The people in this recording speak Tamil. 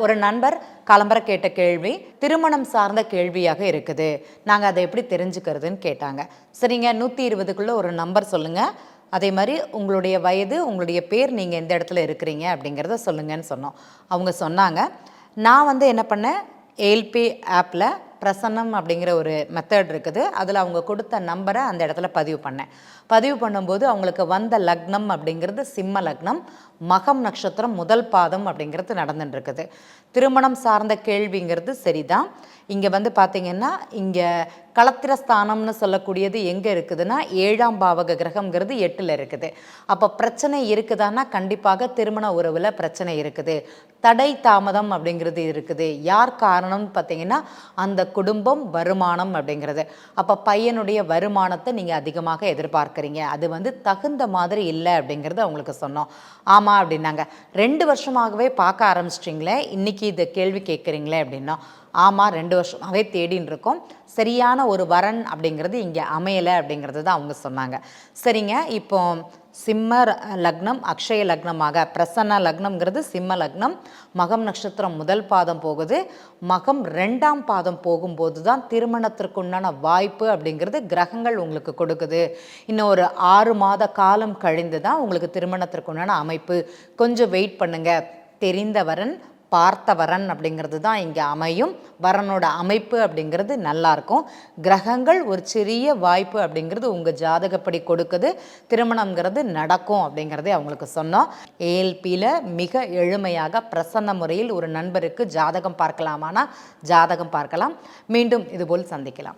ஒரு நண்பர் காலம்பர கேட்ட கேள்வி திருமணம் சார்ந்த கேள்வியாக இருக்குது. நாங்கள் அதை எப்படி தெரிஞ்சுக்கிறதுன்னு கேட்டாங்க. சரிங்க, 120க்குள்ளே ஒரு நம்பர் சொல்லுங்கள், அதே மாதிரி உங்களுடைய வயது, உங்களுடைய பேர், நீங்கள் எந்த இடத்துல இருக்கிறீங்க அப்படிங்கிறத சொல்லுங்கன்னு சொன்னோம். அவங்க சொன்னாங்க, நான் என்ன பண்ணேன், ஏல்பி ஆப்பில் பிரசன்னம் அப்படிங்கிற ஒரு மெத்தட் இருக்குது, அதில் அவங்க கொடுத்த நம்பரை அந்த இடத்துல பதிவு பண்ணேன். பதிவு பண்ணும்போது அவங்களுக்கு வந்த லக்னம் அப்படிங்கிறது சிம்ம லக்னம், மகம் நட்சத்திரம் முதல் பாதம் அப்படிங்கிறது நடந்துட்டுருக்குது. திருமணம் சார்ந்த கேள்விங்கிறது சரிதான். இங்கே பார்த்திங்கன்னா, இங்கே களத்திரஸ்தானம்னு சொல்லக்கூடியது எங்கே இருக்குதுன்னா 7ஆம் பாவக கிரகங்கிறது 8ல் இருக்குது. அப்போ பிரச்சனை இருக்குதான்னா கண்டிப்பாக திருமண உறவில் பிரச்சனை இருக்குது, தடை தாமதம் அப்படிங்கிறது இருக்குது. யார் காரணம்னு பார்த்தீங்கன்னா அந்த குடும்பம், வருமானம் அப்படிங்கிறது. அப்போ பையனுடைய வருமானத்தை நீங்கள் அதிகமாக எதிர்பார்க்குறீங்க, அது தகுந்த மாதிரி இல்லை அப்படிங்கிறது அவங்களுக்கு சொன்னோம். ஆமாம் அப்படின்னாங்க. 2 வருஷமாகவே பார்க்க ஆரம்பிச்சிட்டிங்களே, இன்றைக்கி இந்த கேள்வி கேட்குறீங்களே அப்படின்னா, ஆமாம் 2 வருஷமாகவே தேடின்னு இருக்கோம், சரியான ஒரு வரன் அப்படிங்கிறது இங்கே அமையலை அப்படிங்கிறது தான் அவங்க சொன்னாங்க. சரிங்க, இப்போ சிம்ம லக்னம் அக்ஷய லக்னமாக, பிரசன்ன லக்னம்ங்கிறது சிம்ம லக்னம், மகம் நட்சத்திரம் முதல் பாதம் போகுது, மகம் 2ஆம் பாதம் போகும்போது தான் திருமணத்திற்குண்டான வாய்ப்பு அப்படிங்கிறது கிரகங்கள் உங்களுக்கு கொடுக்குது. இன்னும் ஒரு 6 மாத காலம் கழிந்து தான் உங்களுக்கு திருமணத்திற்குண்டான அமைப்பு. கொஞ்சம் வெயிட் பண்ணுங்கள், தெரிந்த வரன், பார்த்த வரன் அப்படிங்கிறது தான் இங்கே அமையும். வரனோட அமைப்பு அப்படிங்கிறது நல்லாயிருக்கும். கிரகங்கள் ஒரு சிறிய வாய்ப்பு அப்படிங்கிறது உங்கள் ஜாதகப்படி கொடுக்குது, திருமணங்கிறது நடக்கும் அப்படிங்கிறதே அவங்களுக்கு சொன்னோம். ஏஎல்பியில் மிக எளிமையாக பிரசன்ன முறையில் ஒரு நண்பருக்கு ஜாதகம் பார்க்கலாமானா ஜாதகம் பார்க்கலாம். மீண்டும் இதுபோல் சந்திக்கலாம்.